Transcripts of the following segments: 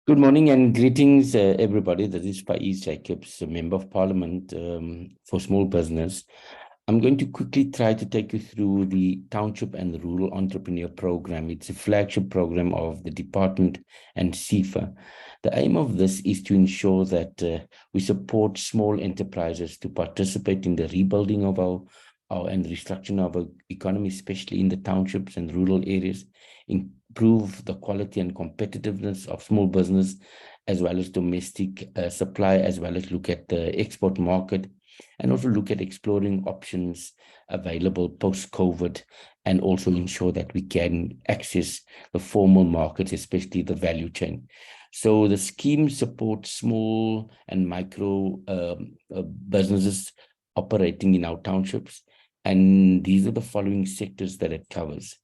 Good morning and greetings, everybody. This is Faiez Jacobs, a Member of Parliament for Small Business. I'm going to quickly try to take you through the Township and Rural Entrepreneur Program. It's a flagship program of the department and SEFA. The aim of this is to ensure that we support small enterprises to participate in the rebuilding of our and restructuring of our economy, especially in the townships and rural areas, improve the quality and competitiveness of small business, as well as domestic supply, as well as look at the export market, and also look at exploring options available post-COVID, and also ensure that we can access the formal markets, especially the value chain. So the scheme supports small and micro businesses operating in our townships, and these are the following sectors that it covers.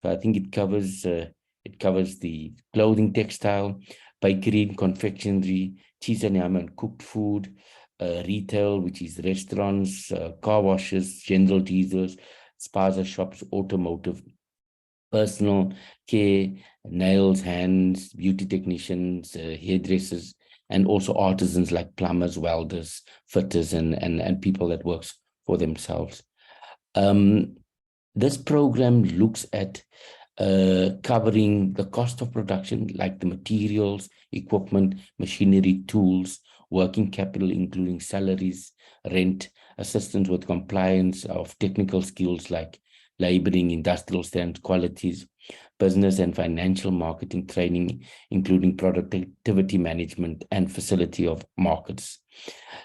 So I think it covers the clothing, textile, bakery and confectionery, cheese and ham and cooked food, retail, which is restaurants, car washes, general diesels, spaza shops, automotive, personal care, nails, hands, beauty technicians, hairdressers, and also artisans like plumbers, welders, fitters, and people that works for themselves. This program looks at covering the cost of production, like the materials, equipment, machinery, tools, working capital, including salaries, rent, assistance with compliance of technical skills like labeling, industrial standard qualities, business and financial marketing training, including productivity management and facility of markets.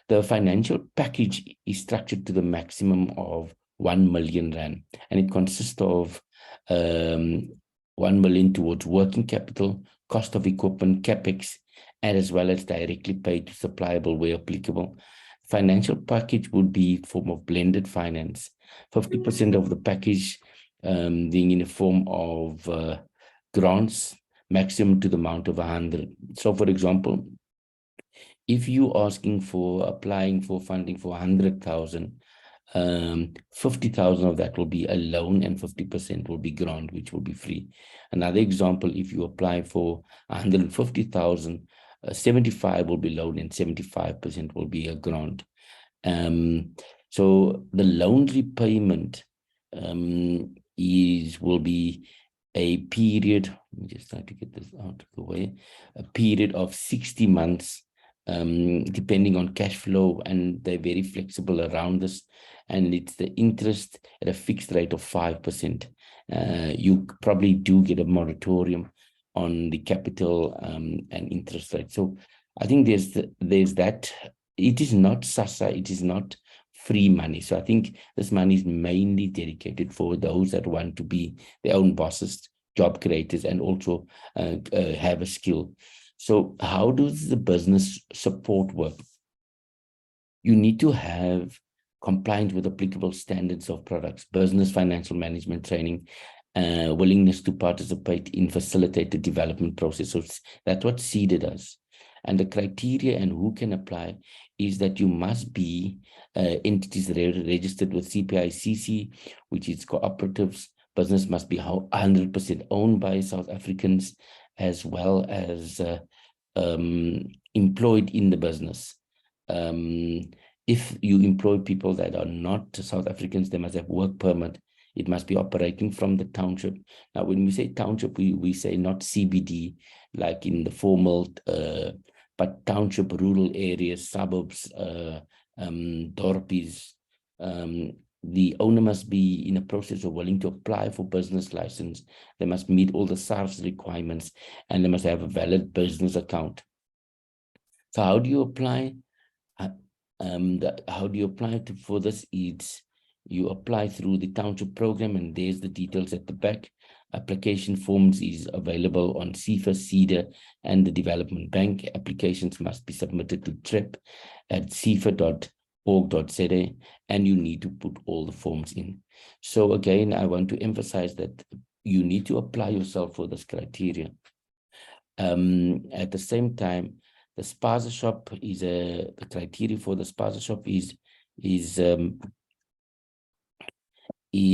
The financial package is structured to the maximum of 1 million rand, and it consists of 1 million towards working capital, cost of equipment, capex, and as well as directly paid to suppliable where applicable. Financial package would be form of blended finance, 50% of the package being in the form of grants, maximum to the amount of 100. So, for example, if you asking for applying for funding for 100,000, 50,000 of that will be a loan and 50% will be grant, which will be free. Another example, if you apply for 150,000, 75 will be loan and 75% will be a grant. So the loan repayment will be a period, let me just try to get this out of the way, a period of 60 months, depending on cash flow, and they're very flexible around this, and it's the interest at a fixed rate of 5%. You probably do get a moratorium on the capital and interest rate. So I think there's that. It is not SASSA, it is not free money. So I think this money is mainly dedicated for those that want to be their own bosses, job creators, and also have a skill. So how does the business support work? You need to have compliance with applicable standards of products, business financial management training, willingness to participate in facilitated development process. So that's what SEDA does. And the criteria and who can apply is that you must be entities registered with CPICC, which is cooperatives. Business must be 100% owned by South Africans, as well as employed in the business. If you employ people that are not South Africans, they must have work permit. It must be operating from the township. Now, when we say township, we say not CBD, like in the formal, but township, rural areas, suburbs, dorpies. The owner must be in a process of willing to apply for business license. They must meet all the SARS requirements, and they must have a valid business account. So how do you apply? For this? You apply through the township program, and there's the details at the back. Application forms is available on SEFA, SEDA, and the Development Bank. Applications must be submitted to trip@sefa.org.za, and you need to put all the forms in. So again, I want to emphasize that you need to apply yourself for this criteria. At the same time, the spaza shop is the criteria for the spaza shop is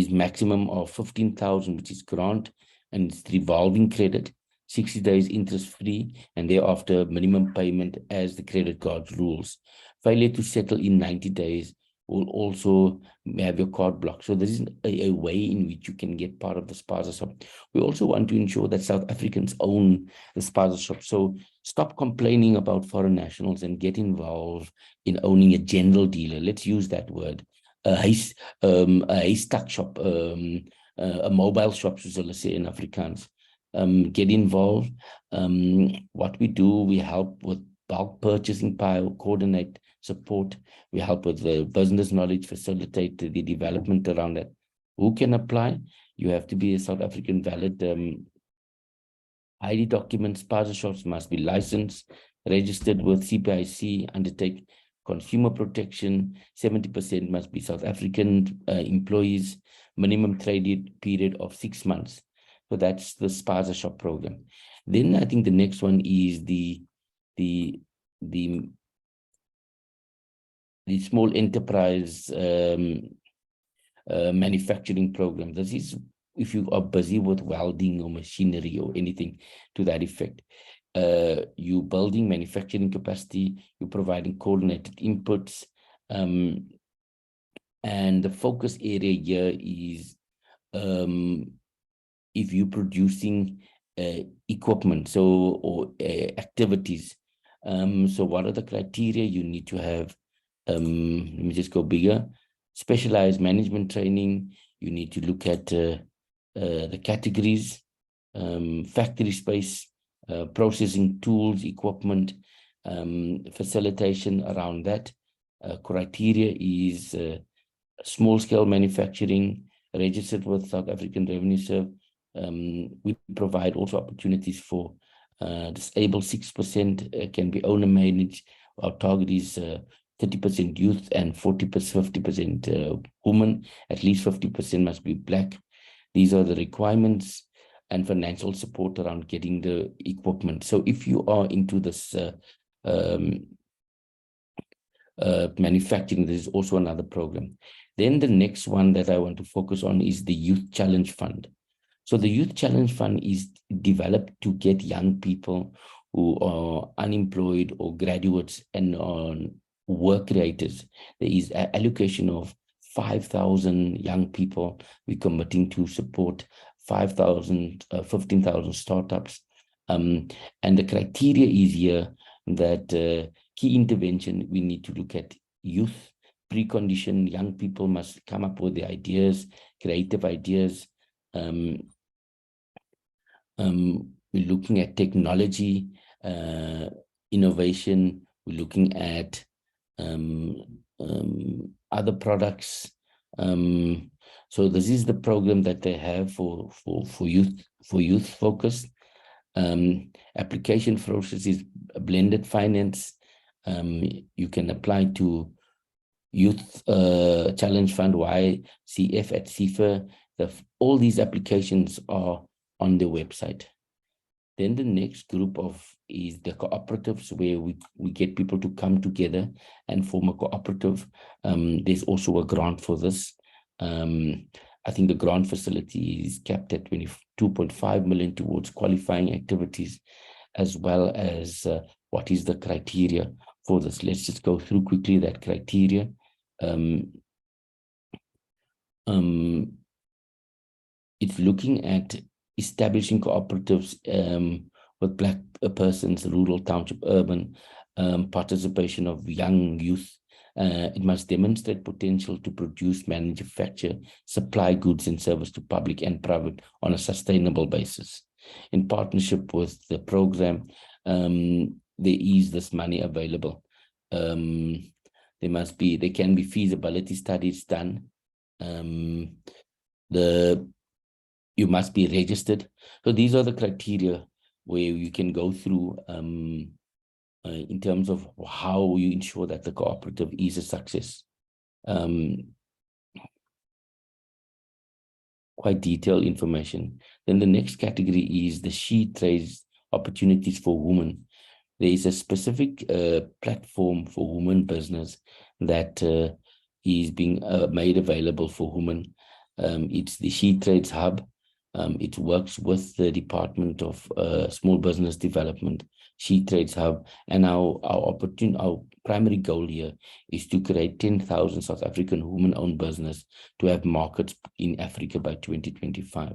maximum of 15,000, which is grant, and it's revolving credit. 60 days interest-free, and thereafter minimum payment as the credit card rules. Failure to settle in 90 days will also have your card blocked. So there is a way in which you can get part of the spaza shop. We also want to ensure that South Africans own the spaza shop. So stop complaining about foreign nationals and get involved in owning a general dealer. Let's use that word. A haystack shop, a mobile shop, so let's say in Afrikaans. Get involved. What we do, we help with bulk purchasing, coordinate, support. We help with the business knowledge, facilitate the development around that. Who can apply? You have to be a South African valid ID documents. Spaza shops must be licensed, registered with CPIC, undertake consumer protection. 70% must be South African employees, minimum trade period of 6 months. So that's the spaza shop program. Then I think the next one is the small enterprise manufacturing program. This is if you are busy with welding or machinery or anything to that effect. You building manufacturing capacity, you're providing coordinated inputs, and the focus area here is if you're producing equipment, or activities. So what are the criteria you need to have? Let me just go bigger. Specialized management training. You need to look at the categories, factory space, processing tools, equipment, facilitation around that. Criteria is small scale manufacturing, registered with South African Revenue Service. We provide also opportunities for disabled. 6% can be owner managed. Our target is 30% youth and 50% women. At least 50% must be Black. These are the requirements, and financial support around getting the equipment. So if you are into this manufacturing, there is also another program. Then the next one that I want to focus on is the Youth Challenge Fund. So the Youth Challenge Fund is developed to get young people who are unemployed or graduates and on work creators. There is an allocation of 5,000 young people. We're committing to support 15,000 startups. And the criteria is here that key intervention, we need to look at youth, precondition. Young people must come up with the ideas, creative ideas. We're looking at technology, innovation. We're looking at other products. So this is the program that they have for youth focus. Application process is blended finance. You can apply to Youth Challenge Fund, YCF at SEFA. All these applications are on the website. Then the next group is the cooperatives, where we get people to come together and form a cooperative. There's also a grant for this. I think the grant facility is capped at 22.5 million towards qualifying activities, as well as what is the criteria for this. Let's just go through quickly that criteria. It's looking at establishing cooperatives with Black persons, rural, township, urban, participation of young youth. It must demonstrate potential to produce, manufacture, supply goods and service to public and private on a sustainable basis. In partnership with the program, there is this money available. There can be feasibility studies done. You must be registered. So these are the criteria where you can go through in terms of how you ensure that the cooperative is a success. Quite detailed information. Then the next category is the she trades opportunities for women. There is a specific platform for women business that is being made available for women. It's the She Trades Hub. It works with the Department of Small Business Development, She Trades Hub, and our primary goal here is to create 10,000 South African women-owned business to have markets in Africa by 2025.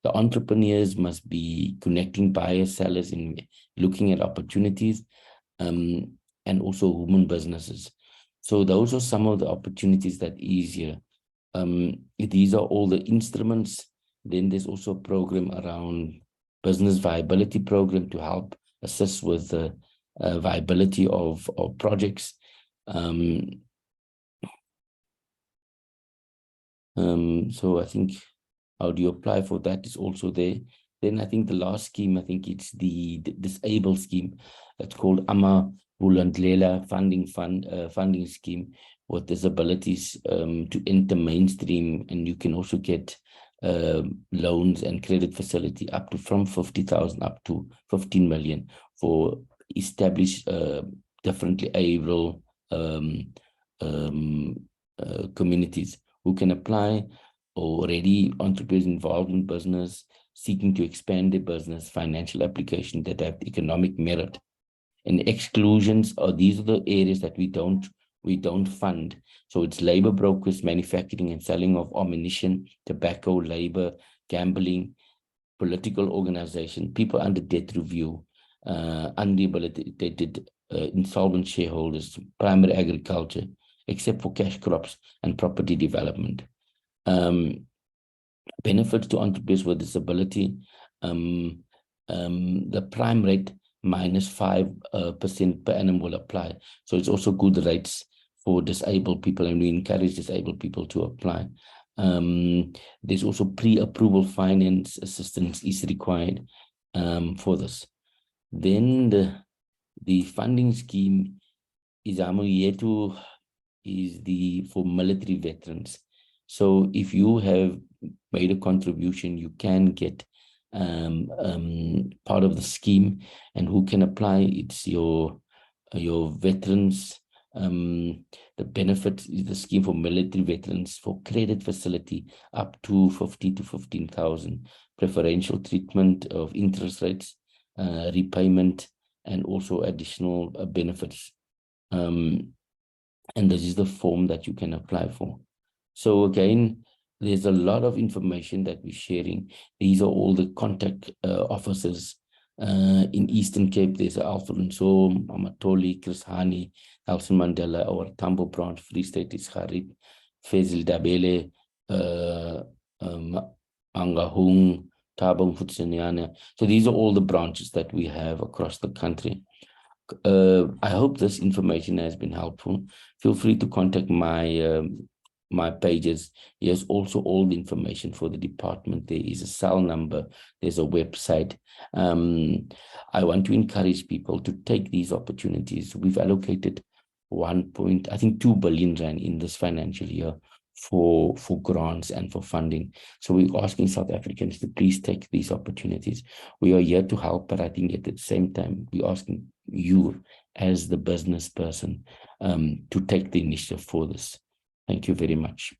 The entrepreneurs must be connecting buyers, sellers, in looking at opportunities, and also women businesses. So those are some of the opportunities that is here. These are all the instruments. Then there's also a program around business viability program to help assist with the viability of projects. So I think how do you apply for that is also there. Then I think the last scheme, I think it's the disabled scheme. It's called Ama Bulandlela funding scheme with disabilities to enter mainstream, and you can also get loans and credit facility up to from 50,000 up to 15 million for established differently able communities who can apply, already entrepreneurs involved in business, seeking to expand their business, financial application that have economic merit. And exclusions these are the areas that we don't fund. So it's labor brokers, manufacturing and selling of ammunition, tobacco, labor, gambling, political organization, people under debt review, unrehabilitated insolvent shareholders, primary agriculture, except for cash crops and property development. Benefits to entrepreneurs with disability, the prime rate -5% per annum will apply. So it's also good rates for disabled people, and we encourage disabled people to apply. There's also pre-approval finance assistance is required for this. Then the funding scheme is for military veterans. So if you have made a contribution, you can get part of the scheme. And who can apply? It's your veterans. The benefit is the scheme for military veterans for credit facility up to 50 to 15,000, preferential treatment of interest rates, repayment, and also additional benefits. And this is the form that you can apply for. So again, there's a lot of information that we're sharing. These are all the contact officers in Eastern Cape. There's Alfred Nso, Amatoli, Chris Hani, Nelson Mandela, our Tambo branch, Free State is Harib, Faiez Dabele, Angahung, Tabang Futseniana. So these are all the branches that we have across the country. I hope this information has been helpful. Feel free to contact my pages. Here's also all the information for the department. There is a cell number, there's a website. I want to encourage people to take these opportunities. We've allocated 2 billion rand in this financial year for grants and for funding. So we're asking South Africans to please take these opportunities. We are here to help, but I think at the same time, we're asking you as the business person to take the initiative for this. Thank you very much.